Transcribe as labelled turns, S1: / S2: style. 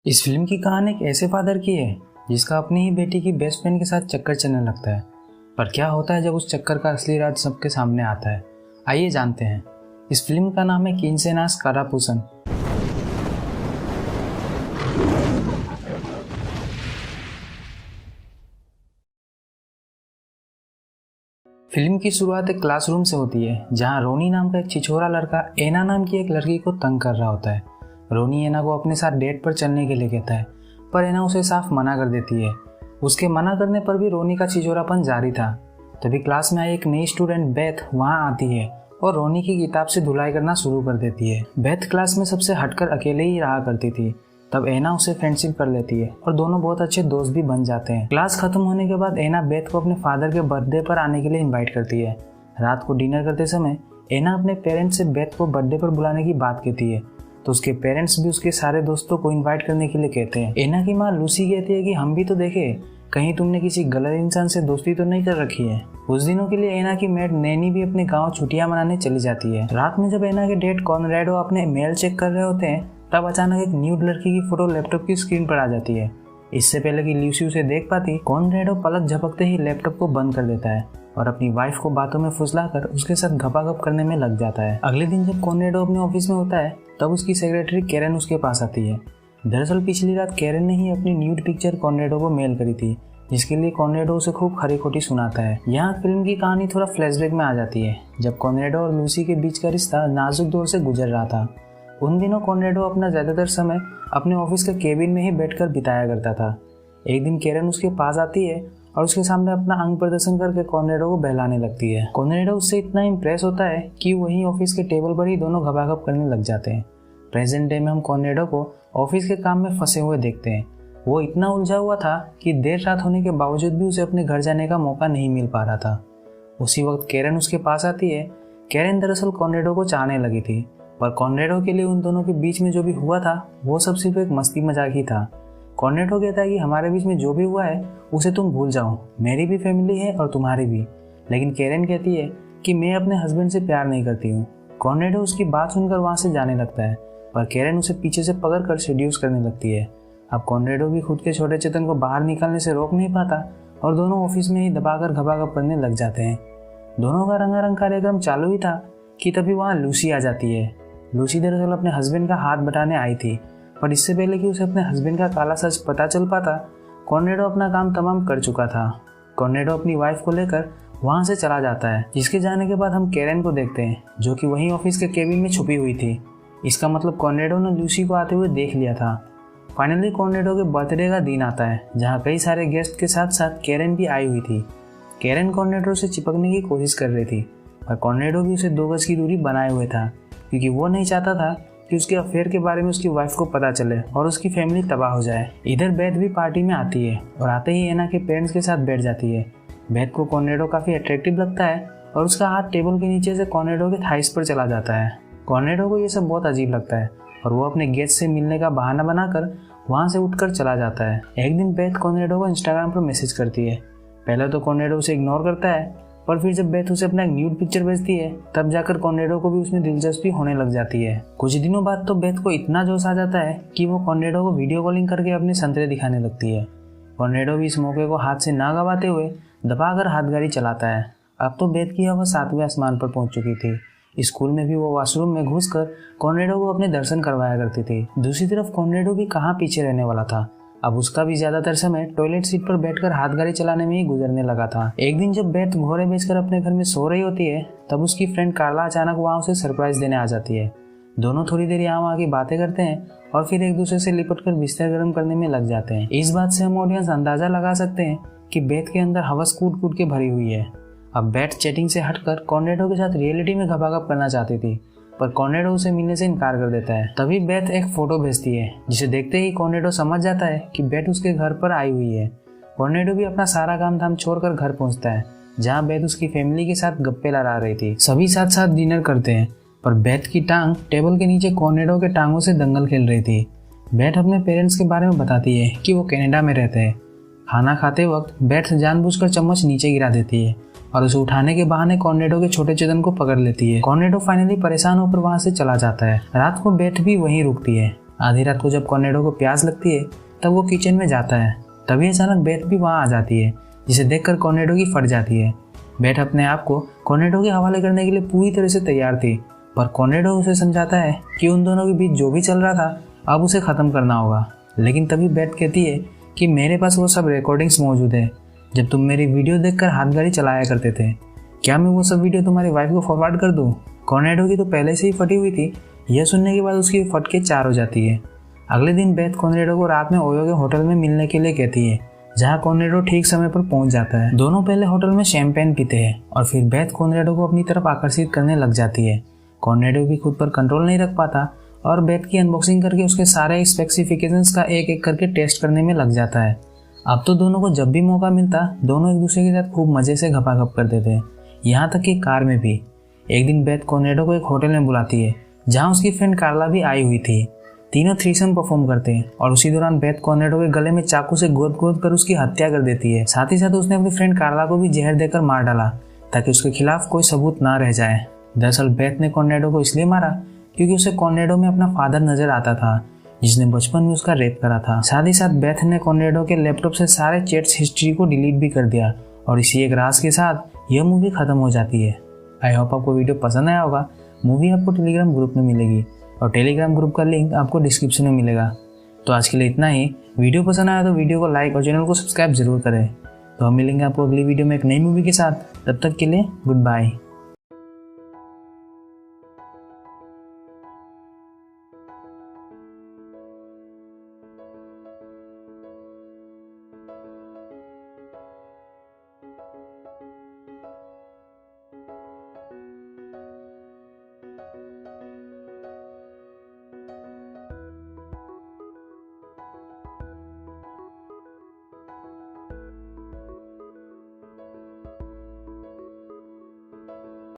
S1: इस फिल्म की कहानी एक ऐसे फादर की है जिसका अपनी ही बेटी की बेस्ट फ्रेंड के साथ चक्कर चलने लगता है। पर क्या होता है जब उस चक्कर का असली राज सबके सामने आता है, आइए जानते हैं। इस फिल्म का नाम है किंसेनास कारापुसन। फिल्म की शुरुआत एक क्लासरूम से होती है जहां रोनी नाम का एक छिछोरा लड़का एना नाम की एक लड़की को तंग कर रहा होता है। रोनी एना को अपने साथ डेट पर चलने के लिए कहता है, पर एना उसे साफ मना कर देती है। उसके मना करने पर भी रोनी का छिछोरापन जारी था। तभी क्लास में आई एक नई स्टूडेंट बेथ वहां आती है और रोनी की किताब से धुलाई करना शुरू कर देती है। बेथ क्लास में सबसे हटकर अकेले ही रहा करती थी। तब एना उसे फ्रेंडशिप कर लेती है और दोनों बहुत अच्छे दोस्त भी बन जाते हैं। क्लास खत्म होने के बाद एना बेथ को अपने फादर के बर्थडे पर आने के लिए इनवाइट करती है। रात को डिनर करते समय एना अपने पेरेंट्स से बेथ को बर्थडे पर बुलाने की बात कहती है, तो उसके पेरेंट्स भी उसके सारे दोस्तों को इनवाइट करने के लिए कहते हैं। एना की माँ लूसी कहती है कि हम भी तो देखें, कहीं तुमने किसी गलत इंसान से दोस्ती तो नहीं कर रखी है। कुछ दिनों के लिए एना की मेड नैनी भी अपने गांव छुट्टियां मनाने चली जाती है। रात में जब एना के डैड कॉनरेडो अपने मेल चेक कर रहे होते हैं, तब अचानक एक न्यूड लड़की की फोटो लैपटॉप की स्क्रीन पर आ जाती है। इससे पहले कि लूसी उसे देख पाती, कॉनरेडो पलक झपकते ही लैपटॉप को बंद कर देता है और अपनी वाइफ को बातों में फुसलाकर उसके साथ घपाघप करने में लग जाता है। अगले दिन जब कॉनरेडो अपने ऑफिस में होता है, तब उसकी सेक्रेटरी कैरन उसके पास आती है। दरअसल पिछली रात कैरन ने ही अपनी न्यूड पिक्चर कॉनरेडो को मेल करी थी, जिसके लिए कॉनरेडो उसे खूब खरी खोटी सुनाता है। यहाँ फिल्म की कहानी थोड़ा फ्लैशबैक में आ जाती है, जब कॉनरेडो और लूसी के बीच का रिश्ता नाजुक दौर से गुजर रहा था। उन दिनों कॉनरेडो अपना ज्यादातर समय अपने ऑफिस के केबिन में ही बैठकर बिताया करता था। एक दिन कैरन उसके पास आती है और उसके सामने अपना अंग प्रदर्शन करके कॉनरेडो को बहलाने लगती है। कॉनरेडो उससे इतना इम्प्रेस होता है कि वहीं ऑफिस के टेबल पर ही दोनों घपाघप करने लग जाते हैं। प्रेजेंट डे में हम कॉनरेडो को ऑफिस के काम में फंसे हुए देखते हैं। वो इतना उलझा हुआ था कि देर रात होने के बावजूद भी उसे अपने घर जाने का मौका नहीं मिल पा रहा था। उसी वक्त कैरन उसके पास आती है। कैरन दरअसल कॉनरेडो को चाहने लगी थी, पर कॉनरेडो के लिए उन दोनों के बीच में जो भी हुआ था वो सब सिर्फ एक मस्ती मजाक ही था। कॉनरेडो कहता है कि हमारे बीच में जो भी हुआ है उसे तुम भूल जाओ, मेरी भी फैमिली है और तुम्हारी भी। लेकिन कैरन कहती है कि मैं अपने हस्बैंड से प्यार नहीं करती हूँ। कॉनरेडो उसकी बात सुनकर वहाँ से जाने लगता है, पर कैरन उसे पीछे से पकड़कर सेड्यूस करने लगती है। अब कॉनरेडो भी खुद के छोटे चेतन को बाहर निकालने से रोक नहीं पाता और दोनों ऑफिस में ही दबाकर घपाघप करने लग जाते हैं। दोनों का रंगारंग कार्यक्रम चालू ही था कि तभी वहाँ लूसी आ जाती है। लूसी दरअसल अपने हस्बैंड का हाथ बटाने आई थी, पर इससे पहले कि उसे अपने हस्बैंड का काला सच पता चल पाता, कॉनरेडो अपना काम तमाम कर चुका था। कॉनरेडो अपनी वाइफ को लेकर वहां से चला जाता है, जिसके जाने के बाद हम कैरन को देखते हैं, जो कि वहीं ऑफिस के केबिन में छुपी हुई थी। इसका मतलब कॉनरेडो ने लूसी को आते हुए देख लिया था। फाइनली कॉनरेडो के बर्थडे का दिन आता है, जहाँ कई सारे गेस्ट के साथ साथ कैरन भी आई हुई थी। कैरन कॉनरेडो से चिपकने की कोशिश कर रही थी, पर कॉनरेडो भी उसे 2 गज की दूरी बनाए हुए था, क्योंकि वो नहीं चाहता था कि उसके अफेयर के बारे में उसकी वाइफ को पता चले और उसकी फैमिली तबाह हो जाए। इधर बेथ भी पार्टी में आती है और आते ही एना के पेरेंट्स के साथ बैठ जाती है। बेथ को कॉनरेडो काफ़ी अट्रैक्टिव लगता है और उसका हाथ टेबल के नीचे से कॉनरेडो के थाइस पर चला जाता है। कॉनरेडो को ये सब बहुत अजीब लगता है और वो अपने गेस्ट से मिलने का बहाना बनाकर वहाँ से उठकर चला जाता है। एक दिन बेथ कॉनरेडो को इंस्टाग्राम पर मैसेज करती है। पहले तो कॉनरेडो उसे इग्नोर करता है, पर फिर जब बेथ उसे अपना एक न्यूड पिक्चर भेजती है, तब जाकर कॉनरेडो को भी उसमें दिलचस्पी होने लग जाती है। कुछ दिनों बाद तो बेथ को इतना जोश आ जाता है कि वो कॉनरेडो को वीडियो कॉलिंग करके अपने संतरे दिखाने लगती है। कॉनरेडो भी इस मौके को हाथ से ना गवाते हुए दबाकर हाथ गाड़ी चलाता है। अब तो बेथ की हवा 7वें आसमान पर पहुंच चुकी थी। स्कूल में भी वो वॉशरूम में घुसकर कॉनरेडो को अपने दर्शन करवाया करती थी। दूसरी तरफ कॉनरेडो भी कहाँ पीछे रहने वाला था। अब उसका भी ज्यादातर समय टॉयलेट सीट पर बैठकर हाथ गाड़ी चलाने में ही गुजरने लगा था। एक दिन जब बेथ घोड़े बेचकर अपने घर में सो रही होती है, तब उसकी फ्रेंड कार्ला अचानक वहाँ उसे सरप्राइज देने आ जाती है। दोनों थोड़ी देर यहाँ वहाँ की बातें करते हैं और फिर एक दूसरे से लिपटकर बिस्तर गर्म करने में लग जाते हैं। इस बात से हम ऑडियंस अंदाजा लगा सकते हैं कि बेथ के अंदर हवस कूट कूट के भरी हुई है। अब बेथ चैटिंग से हटकर कॉनरेडो के साथ रियलिटी में घपाघप करना चाहती थी, पर कॉनरेडो उसे मिलने से इनकार कर देता है। तभी बेथ एक फोटो भेजती है, जिसे देखते ही कॉनरेडो समझ जाता है कि बेथ उसके घर पर आई हुई है। कॉनरेडो भी अपना सारा काम धाम छोड़कर घर पहुंचता है, जहां बेथ उसकी फैमिली के साथ गप्पे लड़ा रही थी। सभी साथ साथ डिनर करते हैं, पर बेथ की टांग टेबल के नीचे कॉनरेडो के टांगों से दंगल खेल रही थी। बेथ अपने पेरेंट्स के बारे में बताती है कि वो कनाडा में रहते हैं। खाना खाते वक्त बेथ जानबूझकर चम्मच नीचे गिरा देती है और उसे उठाने के बहाने कॉनरेडो के छोटे चेतन को पकड़ लेती है। कॉनरेडो फाइनली परेशान होकर वहां से चला जाता है। रात को बेथ भी वहीं रुकती है। आधी रात को जब कॉर्नेडो को प्यास लगती है तब वो किचन में जाता है। तभी अचानक बेथ भी वहाँ आ जाती है, जिसे देखकर कॉर्नेडो की फट जाती है। बेथ अपने आप को कॉर्नेडो के हवाले करने के लिए पूरी तरह से तैयार थी, पर कॉर्नेडो उसे समझाता है कि उन दोनों के बीच जो भी चल रहा था अब उसे ख़त्म करना होगा। लेकिन तभी बेथ कहती है कि मेरे पास वो सब रिकॉर्डिंग्स मौजूद है जब तुम मेरी वीडियो देखकर हाथ गाड़ी चलाया करते थे। क्या मैं वो सब वीडियो तुम्हारी वाइफ को फॉरवर्ड कर दूँ? कॉर्नेडो की तो पहले से ही फटी हुई थी। यह सुनने के बाद उसकी फट के 4 हो जाती है। अगले दिन बेथ कॉर्नेडो को रात में ओयो के होटल में मिलने के लिए कहती है, जहाँ कॉर्नेडो ठीक समय पर पहुंच जाता है। दोनों पहले होटल में शैंपेन पीते हैं और फिर बेथ कॉर्नेडो को अपनी तरफ आकर्षित करने लग जाती है। कॉर्नेडो भी खुद पर कंट्रोल नहीं रख पाता और बेथ की अनबॉक्सिंग करके उसके सारे स्पेसिफिकेशंस का एक एक करके टेस्ट करने में लग जाता है। अब तो दोनों को जब भी मौका मिलता दोनों एक दूसरे के साथ खूब मज़े से घपाघप करते थे, यहाँ तक कि कार में भी। एक दिन बेथ कॉर्नेडो को एक होटल में बुलाती है जहाँ उसकी फ्रेंड कार्ला भी आई हुई थी। तीनों थ्रीसम परफॉर्म करते हैं और उसी दौरान बेथ कॉर्नेडो के गले में चाकू से गोद गोद कर उसकी हत्या कर देती है। साथ ही साथ उसने अपनी फ्रेंड कार्ला को भी जहर देकर मार डाला ताकि उसके खिलाफ कोई सबूत ना रह जाए। दरअसल बेथ ने कॉर्नेडो को इसलिए मारा क्योंकि उसे कॉर्नेडो में अपना फादर नजर आता था, जिसने बचपन में उसका रेप करा था। साथ ही साथ बेथ ने कॉर्नेडो के लैपटॉप से सारे चैट्स हिस्ट्री को डिलीट भी कर दिया और इसी एक राज के साथ यह मूवी खत्म हो जाती है। आई होप आपको वीडियो पसंद आया होगा। मूवी आपको टेलीग्राम ग्रुप में मिलेगी और टेलीग्राम ग्रुप का लिंक आपको डिस्क्रिप्शन में मिलेगा। तो आज के लिए इतना ही। वीडियो पसंद आया तो वीडियो को लाइक और चैनल को सब्सक्राइब जरूर करें। तो हम मिलेंगे आपको अगली वीडियो में एक नई मूवी के साथ। तब तक के लिए गुड बाय।